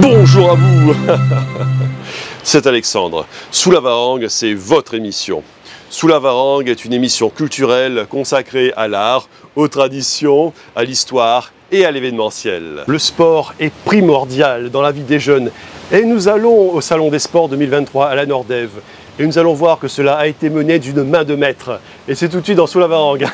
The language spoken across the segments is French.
Bonjour à vous. C'est Alexandre. Sous la Varangue, c'est votre émission. Sous la Varangue est une émission culturelle consacrée à l'art, aux traditions, à l'histoire et à l'événementiel. Le sport est primordial dans la vie des jeunes et nous allons au Salon des Sports 2023 à la Nordève. Et nous allons voir que cela a été mené d'une main de maître. Et c'est tout de suite dans Sous la Varangue.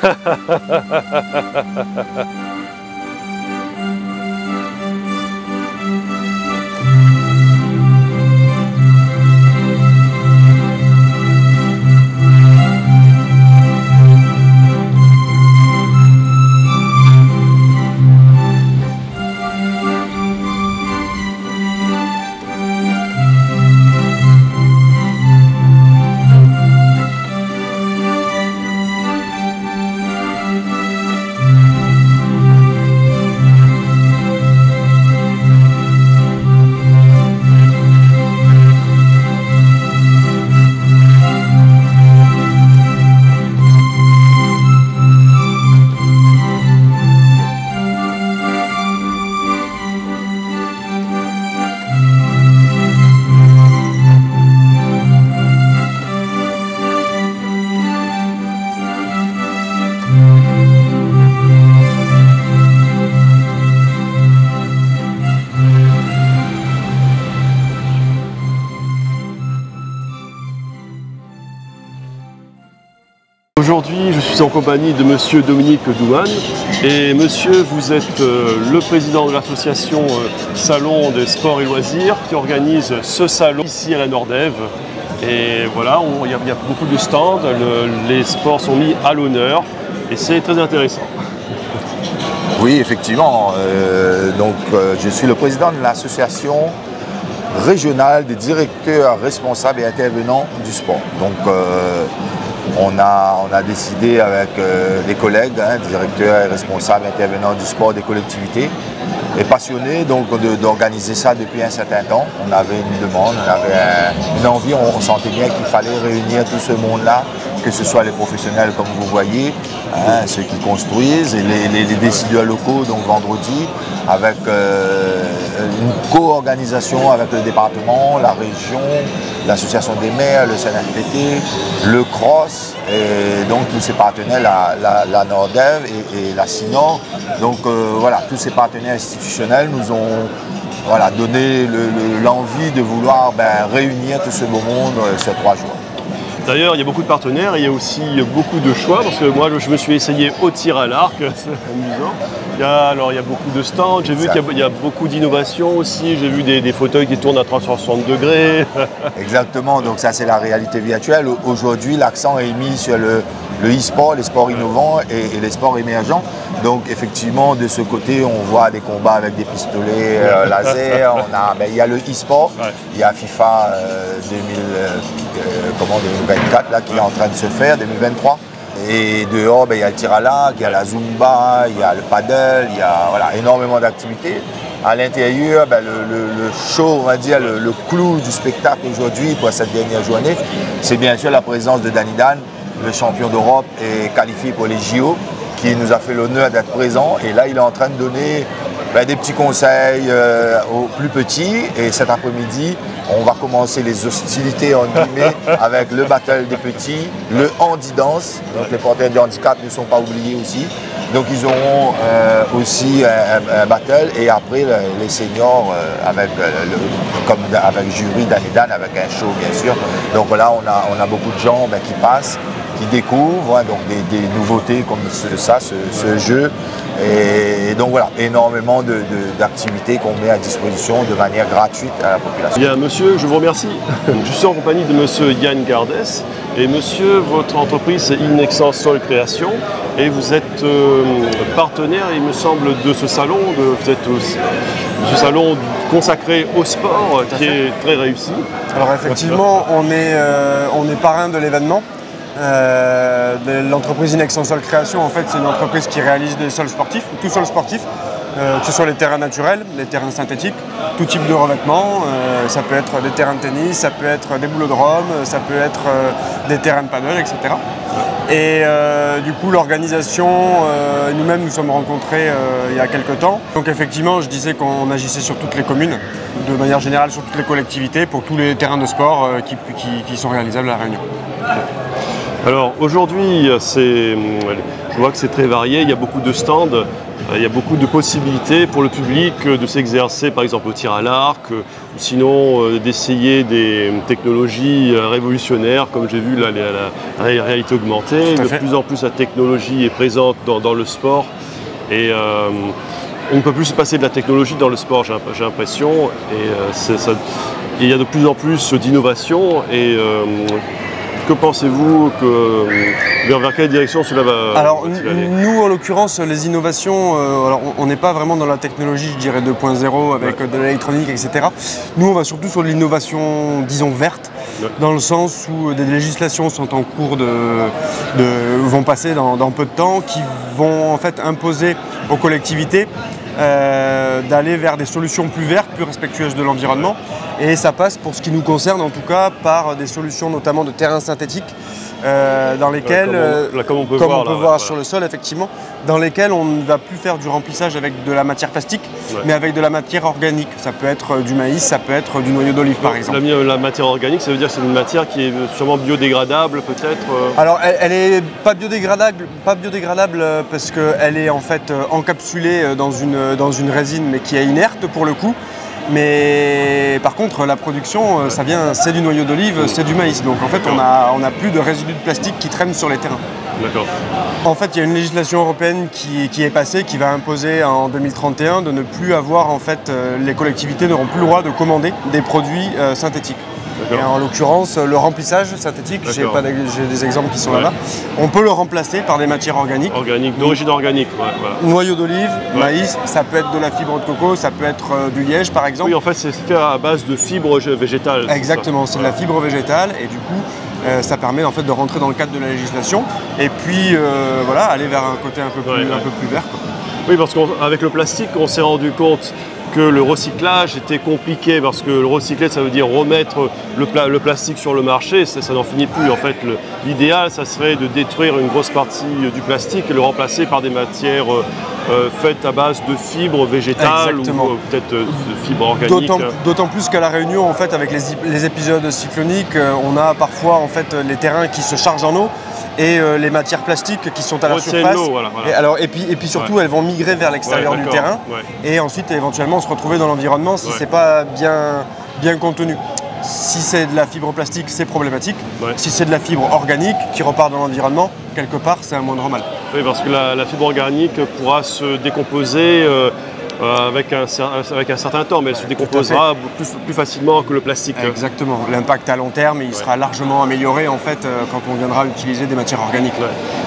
Aujourd'hui, je suis en compagnie de Monsieur Dominique Douman. Et monsieur, vous êtes le président de l'association Salon des Sports et Loisirs qui organise ce salon ici à la Nordève. Et voilà, il y a beaucoup de stands, les sports sont mis à l'honneur et c'est très intéressant. Oui, effectivement. Je suis le président de l'association régionale des directeurs responsables et intervenants du sport. On a décidé avec des collègues, directeurs et responsables intervenants du sport des collectivités et passionnés d'organiser ça depuis un certain temps. On avait une demande, on avait une envie, on sentait bien qu'il fallait réunir tout ce monde-là, que ce soit les professionnels comme vous voyez, ceux qui construisent, et les décideurs locaux, donc vendredi, avec une co-organisation avec le département, la région, l'association des maires, le CNFPT, le CROSS, et donc tous ces partenaires, la Nordève et la CINOR. Voilà, tous ces partenaires institutionnels nous ont donné l'envie de vouloir réunir tout ce beau monde sur 3 jours. D'ailleurs, il y a beaucoup de partenaires et il y a aussi beaucoup de choix parce que moi, je me suis essayé au tir à l'arc, c'est amusant. Il y a beaucoup de stands, j'ai vu qu'il y a beaucoup d'innovations aussi, j'ai vu des fauteuils qui tournent à 360 degrés. Exactement, donc ça c'est la réalité virtuelle. Aujourd'hui, l'accent est mis sur le e-sport, les sports innovants et les sports émergents. Donc effectivement, de ce côté, on voit des combats avec des pistolets laser, il y a le e-sport, il y a FIFA 2024 là, qui est en train de se faire, 2023. Et dehors, il y a le tir à l'arc, il y a la Zumba, il y a le paddle, il y a énormément d'activités. À l'intérieur, le show, on va dire, le clou du spectacle aujourd'hui pour cette dernière journée, c'est bien sûr la présence de Danny Dan, le champion d'Europe et qualifié pour les JO, qui nous a fait l'honneur d'être présent. Et là, il est en train de donner des petits conseils aux plus petits. Et cet après-midi, on va commencer les hostilités en guillemets avec le battle des petits, le handi-dance. Donc les porteurs de handicap ne sont pas oubliés aussi. Donc ils auront aussi un battle et après les seniors avec jury Danny Dan, avec un show bien sûr. Donc voilà, on a beaucoup de gens qui passent, qui découvrent des nouveautés comme ce jeu. Et donc voilà, énormément d'activités qu'on met à disposition de manière gratuite à la population. Bien, monsieur, je vous remercie. Je suis en compagnie de monsieur Yann Gardès. Et monsieur, votre entreprise c'est Inexcence Sol Création. Et vous êtes partenaire, il me semble, de ce salon. Vous êtes aussi, de ce salon consacré au sport qui est très réussi. Alors effectivement, on est parrain de l'événement. L'entreprise Inexcence Sol Création, en fait, c'est une entreprise qui réalise des sols sportifs, tout sol sportif. que ce soit les terrains naturels, les terrains synthétiques, tout type de revêtement. Ça peut être des terrains de tennis, ça peut être des boulodromes, ça peut être des terrains de paddle, etc. Et du coup, l'organisation, nous-mêmes, nous sommes rencontrés il y a quelques temps. Donc effectivement, je disais qu'on agissait sur toutes les communes, de manière générale sur toutes les collectivités, pour tous les terrains de sport qui sont réalisables à La Réunion. Alors aujourd'hui, je vois que c'est très varié, il y a beaucoup de stands, il y a beaucoup de possibilités pour le public de s'exercer par exemple au tir à l'arc, ou sinon d'essayer des technologies révolutionnaires, comme j'ai vu là, la réalité augmentée. De plus en plus la technologie est présente dans le sport et on ne peut plus se passer de la technologie dans le sport, j'ai l'impression, et il y a de plus en plus d'innovation. Que pensez-vous vers quelle direction cela va aller? Nous, en l'occurrence, les innovations, on n'est pas vraiment dans la technologie, je dirais 2.0 avec de l'électronique, etc. Nous, on va surtout sur l'innovation, disons, verte, dans le sens où des législations sont en cours vont passer dans peu de temps, qui vont en fait imposer aux collectivités d'aller vers des solutions plus vertes, plus respectueuses de l'environnement. Et ça passe, pour ce qui nous concerne en tout cas, par des solutions notamment de terrains synthétiques dans lesquels, comme on peut voir sur le sol effectivement, dans lesquels on ne va plus faire du remplissage avec de la matière plastique, mais avec de la matière organique. Ça peut être du maïs, ça peut être du noyau d'olive par exemple. La matière organique, ça veut dire que c'est une matière qui est sûrement biodégradable peut-être Alors elle n'est pas biodégradable parce qu'elle est en fait encapsulée dans une résine mais qui est inerte pour le coup. Mais par contre, la production, c'est du noyau d'olive, c'est du maïs. Donc en fait, on a plus de résidus de plastique qui traînent sur les terrains. D'accord. En fait, il y a une législation européenne qui est passée, qui va imposer en 2031 de ne plus avoir, en fait, les collectivités n'auront plus le droit de commander des produits synthétiques. Et en l'occurrence, le remplissage synthétique, j'ai des exemples qui sont là-bas, on peut le remplacer par des matières organiques. D'origine organique, voilà. Noyau d'olive, maïs, ça peut être de la fibre de coco, ça peut être du liège par exemple. Oui, en fait, c'est fait à base de fibres végétales. Exactement, c'est de la fibre végétale et du coup, ça permet en fait de rentrer dans le cadre de la législation et puis aller vers un côté un peu plus vert. Quoi. Oui, parce qu'avec le plastique, on s'est rendu compte que le recyclage était compliqué parce que le recycler, ça veut dire remettre le plastique sur le marché, ça n'en finit plus. En fait, l'idéal, ça serait de détruire une grosse partie du plastique et le remplacer par des matières faites à base de fibres végétales. Exactement. Ou peut-être de fibres organiques. D'autant plus qu'à La Réunion, en fait, avec les épisodes cycloniques, on a parfois en fait les terrains qui se chargent en eau. Et les matières plastiques qui sont à la surface. Voilà. Et puis surtout, elles vont migrer vers l'extérieur du terrain. Et ensuite, éventuellement, se retrouver dans l'environnement si c'est pas bien contenu. Si c'est de la fibre plastique, c'est problématique. Si c'est de la fibre organique qui repart dans l'environnement, quelque part, c'est un moindre mal. Oui, parce que la fibre organique pourra se décomposer avec un certain temps, mais elle se décomposera plus facilement que le plastique. Exactement. L'impact à long terme, il sera largement amélioré en fait quand on viendra utiliser des matières organiques.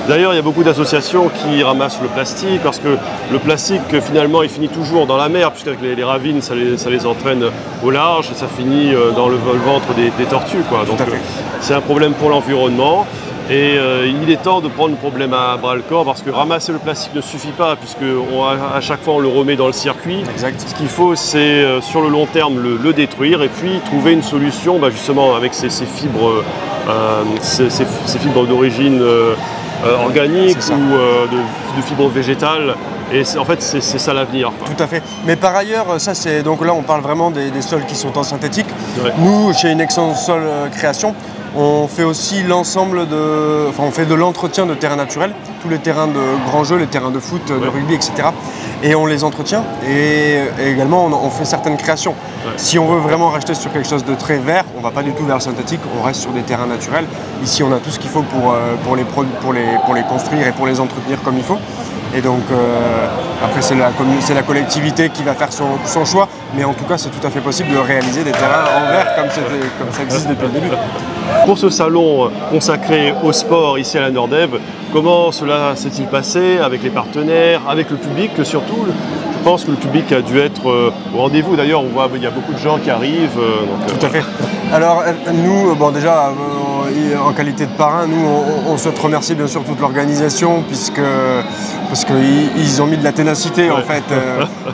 D'ailleurs, il y a beaucoup d'associations qui ramassent le plastique parce que le plastique, finalement, il finit toujours dans la mer, puisqu'avec les ravines, ça les entraîne au large et ça finit dans le ventre des tortues, quoi. Donc c'est un problème pour l'environnement. Et il est temps de prendre le problème à bras le corps parce que ramasser le plastique ne suffit pas puisque à chaque fois on le remet dans le circuit. Exact. Ce qu'il faut, c'est sur le long terme le détruire et puis trouver une solution justement avec ces fibres, ces fibres d'origine organique ou de fibres végétales. Et en fait, c'est ça l'avenir. Tout à fait. Mais par ailleurs, donc là, on parle vraiment des sols qui sont en synthétique. Nous, chez Inexcellent Sol Création, on fait aussi on fait de l'entretien de terrains naturels, tous les terrains de grands jeux, les terrains de foot, de rugby, etc. Et on les entretient et également on fait certaines créations. Si on veut vraiment racheter sur quelque chose de très vert, on ne va pas du tout vers le synthétique, on reste sur des terrains naturels. Ici, on a tout ce qu'il faut pour les construire et pour les entretenir comme il faut. Et donc après c'est la collectivité qui va faire son choix, mais en tout cas c'est tout à fait possible de réaliser des terrains en verre comme ça existe depuis le début. Pour ce salon consacré au sport ici à la Nordève, comment cela s'est-il passé avec les partenaires, avec le public surtout? Je pense que le public a dû être au rendez-vous. D'ailleurs, on voit qu'il y a beaucoup de gens qui arrivent. Tout à fait. Alors nous, déjà, en qualité de parrain, nous, on souhaite remercier bien sûr toute l'organisation parce qu'ils ont mis de la ténacité en fait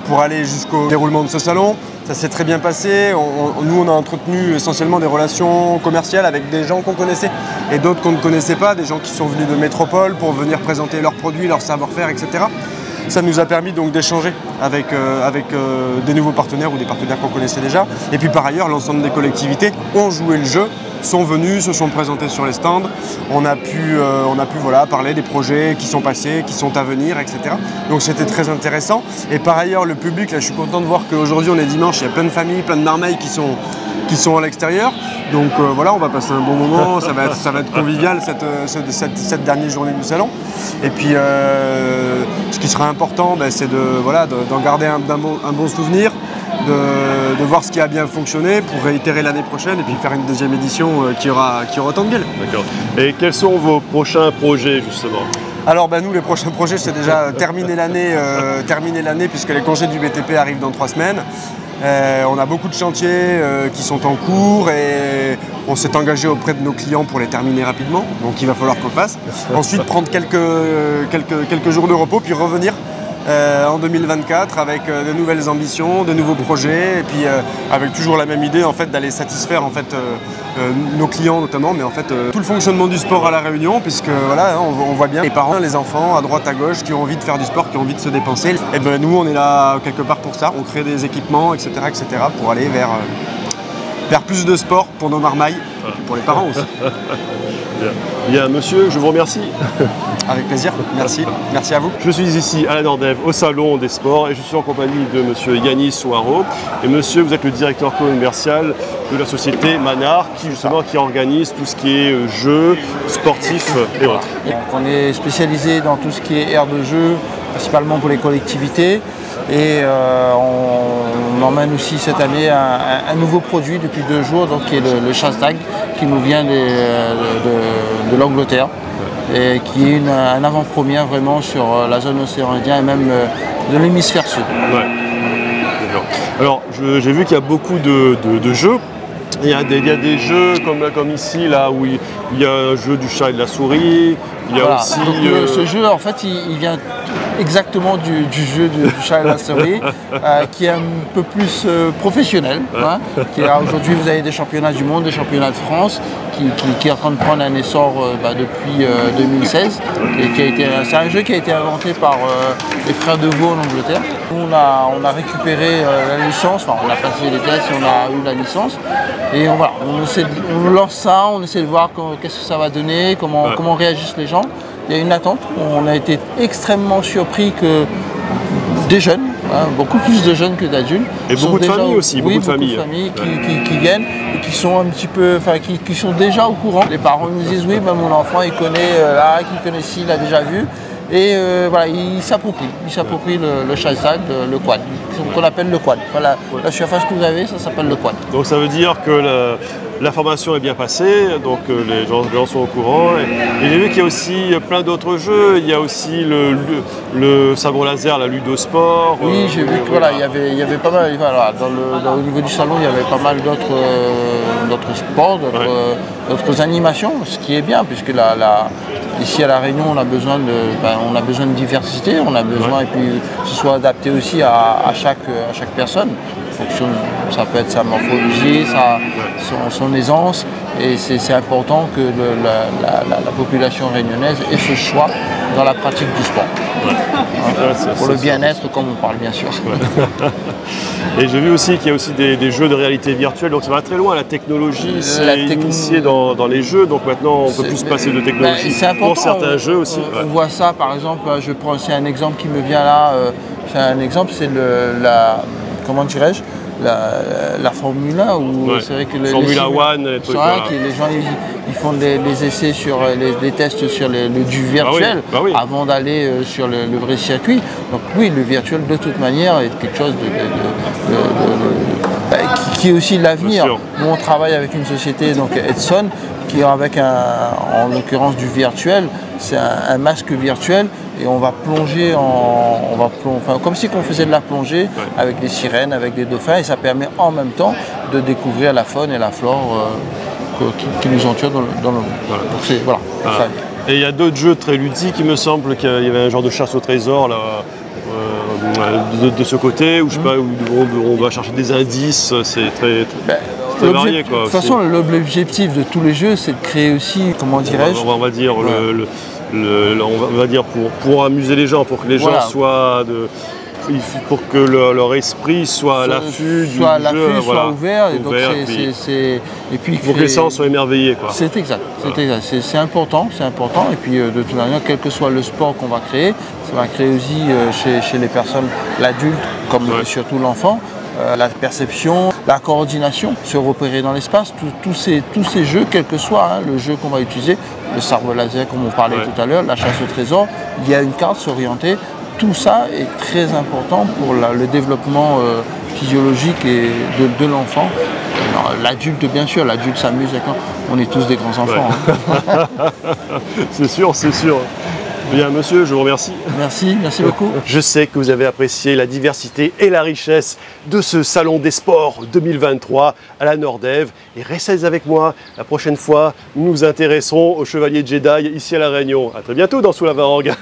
pour aller jusqu'au déroulement de ce salon. Ça s'est très bien passé. Nous, on a entretenu essentiellement des relations commerciales avec des gens qu'on connaissait et d'autres qu'on ne connaissait pas, des gens qui sont venus de métropole pour venir présenter leurs produits, leur savoir-faire, etc. Ça nous a permis donc d'échanger avec des nouveaux partenaires ou des partenaires qu'on connaissait déjà. Et puis par ailleurs, l'ensemble des collectivités ont joué le jeu, sont venus, se sont présentés sur les stands. On a pu voilà, parler des projets qui sont passés, qui sont à venir, etc. Donc c'était très intéressant. Et par ailleurs, le public, là, je suis content de voir qu'aujourd'hui on est dimanche, il y a plein de familles, plein de marmailles qui sont à l'extérieur. Donc voilà, on va passer un bon moment, ça va être convivial cette dernière journée du salon. Et puis ce qui sera important, c'est d'en garder un bon souvenir, de voir ce qui a bien fonctionné pour réitérer l'année prochaine et puis faire une deuxième édition qui aura autant de gueule. D'accord. Et quels sont vos prochains projets justement ? Alors nous, les prochains projets, c'est déjà terminer l'année puisque les congés du BTP arrivent dans 3 semaines. On a beaucoup de chantiers qui sont en cours et on s'est engagé auprès de nos clients pour les terminer rapidement, donc il va falloir qu'on le fasse. Ensuite prendre quelques jours de repos puis revenir en 2024 avec de nouvelles ambitions, de nouveaux projets et puis avec toujours la même idée en fait d'aller satisfaire en fait nos clients notamment, mais en fait tout le fonctionnement du sport à La Réunion, puisque voilà, on voit bien les parents, les enfants à droite à gauche qui ont envie de faire du sport, qui ont envie de se dépenser. Et nous on est là quelque part pour ça, on crée des équipements, etc. pour aller vers plus de sport pour nos marmailles, et pour les parents aussi. Bien, monsieur, je vous remercie. Avec plaisir, merci à vous. Je suis ici à la Nordève, au Salon des Sports, et je suis en compagnie de monsieur Yannis Souaro. Et monsieur, vous êtes le directeur commercial de la société Manard, qui organise tout ce qui est jeux sportifs et autres. On est spécialisé dans tout ce qui est aire de jeu, principalement pour les collectivités. Et on emmène aussi cette année un nouveau produit depuis 2 jours, donc, qui est le chasse-tag, qui nous vient de l'Angleterre et qui est un avant-première vraiment sur la zone océan Indien et même de l'hémisphère sud. Ouais. Alors j'ai vu qu'il y a beaucoup de jeux. Il y a des jeux comme ici, là, où il y a un jeu du chat et de la souris. Il y a aussi... Donc, ce jeu, en fait, il vient exactement du jeu du chat et de la souris, qui est un peu plus professionnel. Hein, aujourd'hui, vous avez des championnats du monde, des championnats de France, qui est en train de prendre un essor depuis 2016. C'est un jeu qui a été inventé par les frères De Vaux en Angleterre. On a récupéré la licence, enfin on a passé les tests et on a eu la licence. Et on lance ça, on essaie de voir qu'est-ce que ça va donner, comment réagissent les gens. Il y a une attente. On a été extrêmement surpris que des jeunes, beaucoup plus de jeunes que d'adultes. Et beaucoup de familles aussi, beaucoup de familles qui viennent et qui sont un petit peu, qui sont déjà au courant. Les parents nous disent oui, mon enfant il connaît il connaît ci, il a déjà vu. Et il s'approprie le chasse-tag, le quad, qu'on appelle le quad. Voilà, la surface que vous avez, ça s'appelle le quad. Donc ça veut dire que l'information est bien passée, donc les gens sont au courant. Et j'ai vu qu'il y a aussi plein d'autres jeux. Il y a aussi le sabre laser, la ludosport. Oui, j'ai vu qu'il y avait pas mal. Voilà, au niveau du salon, il y avait pas mal d'autres sports, d'autres animations, ce qui est bien, puisque ici à La Réunion, on a besoin de diversité, on a besoin, et puis que ce soit adapté aussi à chaque personne. Ça peut être sa morphologie, son aisance, et c'est important que la population réunionnaise ait ce choix dans la pratique du sport. Pour le bien-être, comme on parle bien sûr. Et j'ai vu aussi qu'il y a aussi des jeux de réalité virtuelle, donc ça va très loin, la technologie s'est initiée dans les jeux, donc maintenant on peut plus se passer de technologie pour certains jeux aussi. On voit ça par exemple, je prends aussi un exemple qui me vient là, c'est comment dirais-je, la Formule 1, où c'est vrai que Formula One, les gens ils font des essais sur des tests sur du virtuel avant d'aller sur le vrai circuit. Donc oui, le virtuel de toute manière est quelque chose qui est aussi l'avenir. Nous on travaille avec une société, donc Edson, qui avec en l'occurrence du virtuel, c'est un masque virtuel, et on va plonger comme si on faisait de la plongée avec des sirènes, avec des dauphins, et ça permet en même temps de découvrir la faune et la flore qui nous entourent dans le monde. Voilà. Donc c'est voilà. Ah. Ça. Et il y a d'autres jeux très ludiques, il me semble qu'il y avait un genre de chasse au trésor là, de ce côté, où je sais pas, où on doit chercher des indices, c'est très varié quoi. De toute façon, l'objectif de tous les jeux, c'est de créer aussi, comment dirais-je, on va dire on va dire pour amuser les gens, pour que les gens soient pour que leur esprit soit à l'affût du jeu, soit ouvert, et donc et puis pour que les sens soient émerveillés quoi. C'est exact, c'est important, et puis de toute manière, quel que soit le sport qu'on va créer, ça va créer aussi chez les personnes, l'adulte comme surtout l'enfant, la perception, la coordination, se repérer dans l'espace, tous ces jeux, quel que soit le jeu qu'on va utiliser, le sabre laser comme on parlait tout à l'heure, la chasse au trésor, il y a une carte, s'orienter. Tout ça est très important pour le développement physiologique de l'enfant. L'adulte, bien sûr, l'adulte s'amuse quand on est tous des grands enfants. Hein. C'est sûr. Bien, monsieur, je vous remercie. Merci beaucoup. Je sais que vous avez apprécié la diversité et la richesse de ce Salon des Sports 2023 à la Nordève. Et restez avec moi, la prochaine fois, nous nous intéresserons aux Chevaliers Jedi ici à La Réunion. A très bientôt dans Sous la Varangue.